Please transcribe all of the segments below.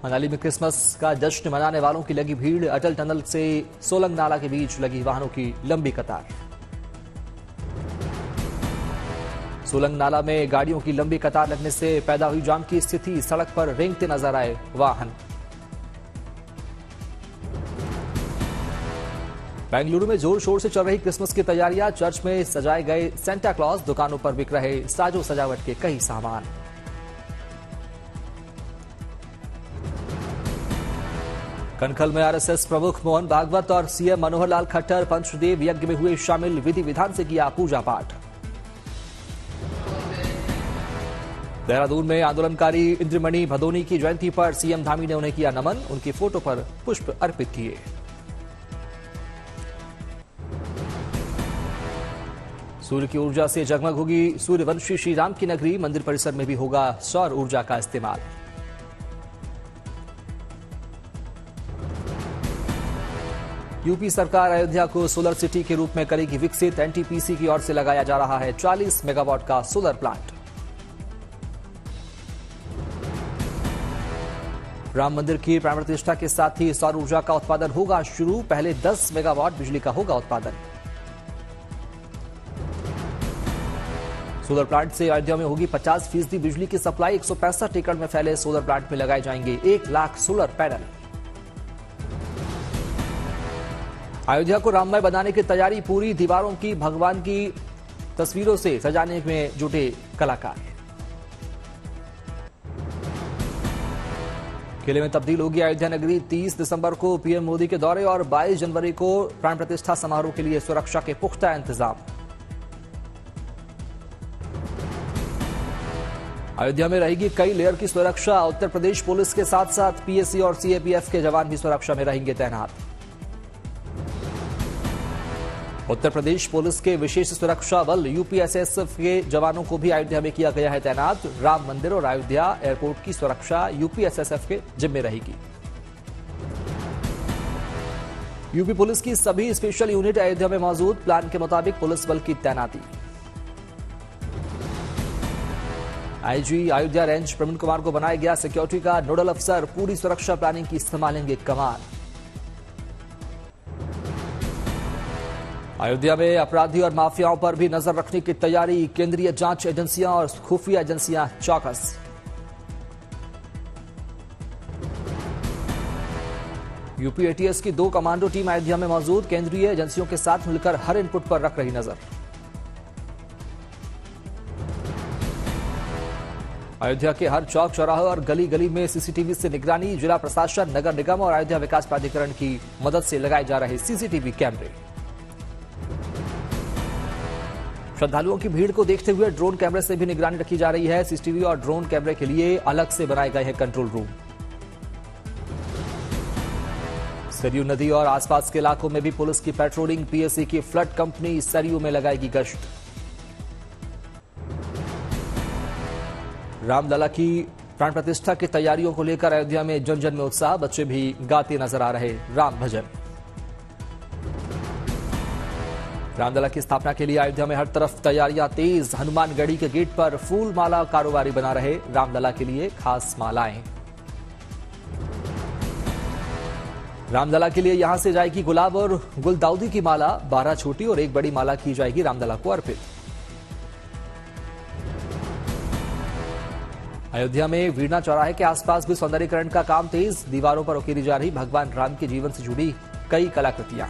मनाली में क्रिसमस का जश्न मनाने वालों की लगी भीड़। अटल टनल से सोलंग नाला के बीच लगी वाहनों की लंबी कतार। सोलंग नाला में गाड़ियों की लंबी कतार लगने से पैदा हुई जाम की स्थिति। सड़क पर रेंगते नजर आए वाहन। बेंगलुरु में जोर शोर से चल रही क्रिसमस की तैयारियां। चर्च में सजाए गए सेंटा क्लॉज, दुकानों पर बिक रहे साजो सजावट के कई सामान। कनखल में आरएसएस प्रमुख मोहन भागवत और सीएम मनोहर लाल खट्टर पंचदेव यज्ञ में हुए शामिल। विधि विधान से किया पूजा पाठ। देहरादून में आंदोलनकारी इंद्रमणि भदोनी की जयंती पर सीएम धामी ने उन्हें किया नमन। उनकी फोटो पर पुष्प अर्पित किए। सूर्य की ऊर्जा से जगमग होगी सूर्यवंशी श्री राम की नगरी। मंदिर परिसर में भी होगा सौर ऊर्जा का इस्तेमाल। यूपी सरकार अयोध्या को सोलर सिटी के रूप में करेगी विकसित। एनटीपीसी की ओर से लगाया जा रहा है 40 मेगावाट का सोलर प्लांट। राम मंदिर की प्राण प्रतिष्ठा के साथ ही सौर ऊर्जा का उत्पादन होगा शुरू। पहले 10 मेगावाट बिजली का होगा उत्पादन। सोलर प्लांट से अयोध्या में होगी 50% बिजली की सप्लाई। 165 एकड़ में फैले सोलर प्लांट में लगाए जाएंगे 1 लाख सोलर पैनल। अयोध्या को राममय बनाने की तैयारी पूरी। दीवारों की भगवान की तस्वीरों से सजाने में जुटे कलाकार। किले में तब्दील होगी अयोध्या नगरी। 30 दिसंबर को पीएम मोदी के दौरे और 22 जनवरी को प्राण प्रतिष्ठा समारोह के लिए सुरक्षा के पुख्ता इंतजाम। अयोध्या में रहेगी कई लेयर की सुरक्षा। उत्तर प्रदेश पुलिस के साथ साथ पीएसी और सीएपीएफ के जवान भी सुरक्षा में रहेंगे तैनात। उत्तर प्रदेश पुलिस के विशेष सुरक्षा बल यूपीएसएसएफ के जवानों को भी अयोध्या में किया गया है तैनात। राम मंदिर और अयोध्या एयरपोर्ट की सुरक्षा यूपीएसएसएफ के जिम्मे रहेगी। यूपी पुलिस की सभी स्पेशल यूनिट अयोध्या में मौजूद। प्लान के मुताबिक पुलिस बल की तैनाती। आईजी अयोध्या रेंज प्रवीण कुमार को बनाया गया सिक्योरिटी का नोडल अफसर। पूरी सुरक्षा प्लानिंग की संभालेंगे कमान। अयोध्या में अपराधी और माफियाओं पर भी नजर रखने की तैयारी। केंद्रीय जांच एजेंसियां और खुफिया एजेंसियां चौकस। यूपी एटीएस की 2 कमांडो टीम अयोध्या में मौजूद। केंद्रीय एजेंसियों के साथ मिलकर हर इनपुट पर रख रही नजर। अयोध्या के हर चौक चौराहे और गली गली में सीसीटीवी से निगरानी। जिला प्रशासन, नगर निगम और अयोध्या विकास प्राधिकरण की मदद से लगाए जा रहे सीसीटीवी कैमरे। श्रद्धालुओं की भीड़ को देखते हुए ड्रोन कैमरे से भी निगरानी रखी जा रही है। सीसीटीवी और ड्रोन कैमरे के लिए अलग से बनाए गए हैं कंट्रोल रूम। सरयू नदी और आसपास के इलाकों में भी पुलिस की पेट्रोलिंग। पीएससी की फ्लड कंपनी सरयू में लगाएगी गश्त। रामलला की प्राण प्रतिष्ठा की तैयारियों को लेकर अयोध्या में जन जन में उत्साह। बच्चे भी गाते नजर आ रहे राम भजन। रामलला की स्थापना के लिए अयोध्या में हर तरफ तैयारियां तेज। हनुमानगढ़ी के गेट पर फूल माला कारोबारी बना रहे रामलला के लिए खास मालाएं। रामलला के लिए यहां से जाएगी गुलाब और गुलदाउदी की माला। 12 छोटी और 1 बड़ी माला की जाएगी रामलला को अर्पित। अयोध्या में वीणा चौराहे के आसपास भी सौंदर्यीकरण का काम तेज। दीवारों पर उकेरी जा रही भगवान राम के जीवन से जुड़ी कई कलाकृतियां।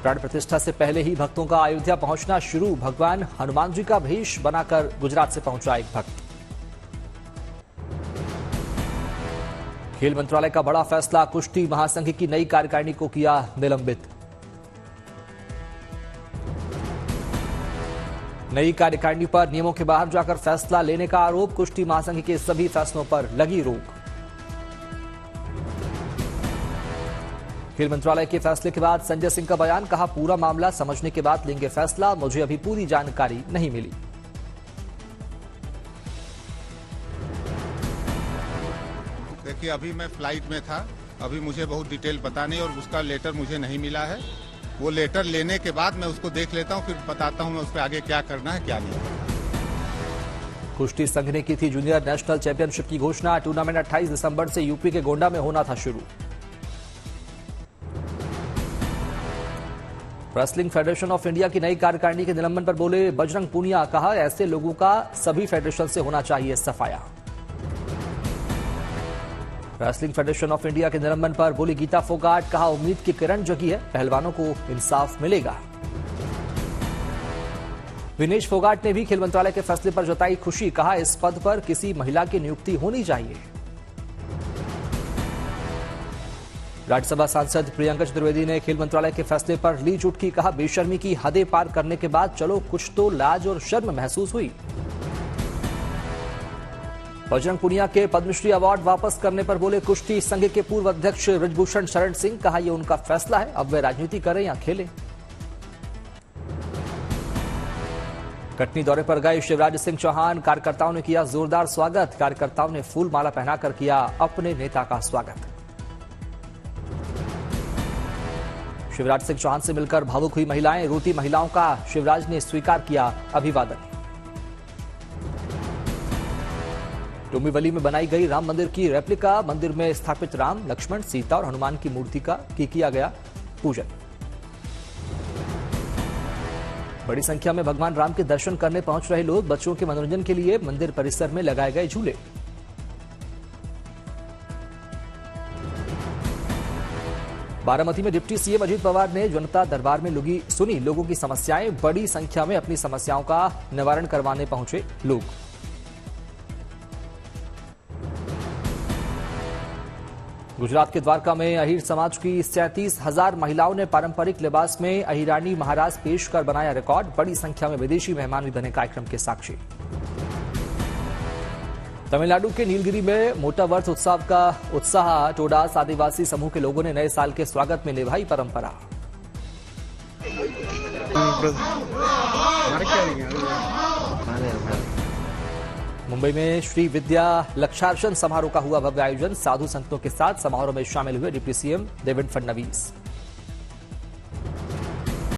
प्राण प्रतिष्ठा से पहले ही भक्तों का अयोध्या पहुंचना शुरू। भगवान हनुमान जी का भेष बनाकर गुजरात से पहुंचा एक भक्त। खेल मंत्रालय का बड़ा फैसला। कुश्ती महासंघ की नई कार्यकारिणी को किया निलंबित। नई कार्यकारिणी पर नियमों के बाहर जाकर फैसला लेने का आरोप। कुश्ती महासंघ के सभी फैसलों पर लगी रोक। खेल मंत्रालय के फैसले के बाद संजय सिंह का बयान। कहा, पूरा मामला समझने के बाद लेंगे फैसला। मुझे अभी पूरी जानकारी नहीं मिली। देखिए, अभी मैं फ्लाइट में था। अभी मुझे बहुत डिटेल पता नहीं और उसका लेटर मुझे नहीं मिला है। वो लेटर लेने के बाद मैं उसको देख लेता हूँ, फिर बताता हूँ मैं उस पर आगे क्या करना है क्या नहीं। कुश्ती संघ ने की थी जूनियर नेशनल चैंपियनशिप की घोषणा। टूर्नामेंट 28 दिसंबर से यूपी के गोंडा में होना था शुरू। रेसलिंग फेडरेशन ऑफ इंडिया की नई कार्यकारिणी के निलंबन पर बोले बजरंग पूनिया। कहा ऐसे लोगों का सभी फेडरेशन से होना चाहिए सफाया। रेसलिंग फेडरेशन ऑफ इंडिया के निलंबन पर बोली गीता फोगाट। कहा उम्मीद की किरण जगी है, पहलवानों को इंसाफ मिलेगा। विनेश फोगाट ने भी खेल मंत्रालय के फैसले पर जताई खुशी। कहा इस पद पर किसी महिला की नियुक्ति होनी चाहिए। राज्यसभा सांसद प्रियंका चतुर्वेदी ने खेल मंत्रालय के फैसले पर ली चुटकी। कहा बेशर्मी की हदें पार करने के बाद चलो कुछ तो लाज और शर्म महसूस हुई। बजरंग पूनिया के पद्मश्री अवार्ड वापस करने पर बोले कुश्ती संघ के पूर्व अध्यक्ष बृजभूषण शरण सिंह। कहा यह उनका फैसला है, अब वे राजनीति करें या खेलें। कटनी दौरे पर गए शिवराज सिंह चौहान। कार्यकर्ताओं ने किया जोरदार स्वागत। कार्यकर्ताओं ने फूल माला पहनाकर किया अपने नेता का स्वागत। शिवराज सिंह चौहान से मिलकर भावुक हुई महिलाएं। रोती महिलाओं का शिवराज ने स्वीकार किया अभिवादन। डोंबिवली में बनाई गई राम मंदिर की रेप्लिका मंदिर में स्थापित राम, लक्ष्मण, सीता और हनुमान की मूर्ति का किया गया पूजन। बड़ी संख्या में भगवान राम के दर्शन करने पहुंच रहे लोग। बच्चों के मनोरंजन के लिए मंदिर परिसर में लगाए गए झूले। बारामती में डिप्टी सीएम अजीत पवार ने जनता दरबार में सुनी लोगों की समस्याएं। बड़ी संख्या में अपनी समस्याओं का निवारण करवाने पहुंचे लोग। गुजरात के द्वारका में अहीर समाज की 37,000 महिलाओं ने पारंपरिक लिबास में अहिरानी महाराज पेश कर बनाया रिकॉर्ड। बड़ी संख्या में विदेशी मेहमान भी बने कार्यक्रम के साक्षी। तमिलनाडु के नीलगिरी में मोटा वर्थ उत्सव का उत्साह। टोडास आदिवासी समूह के लोगों ने नए साल के स्वागत में निभाई परंपरा। मुंबई में श्री विद्या लक्षार्चन समारोह का हुआ भव्य आयोजन। साधु संतों के साथ समारोह में शामिल हुए डिप्टी सीएम देवेंद्र फडणवीस।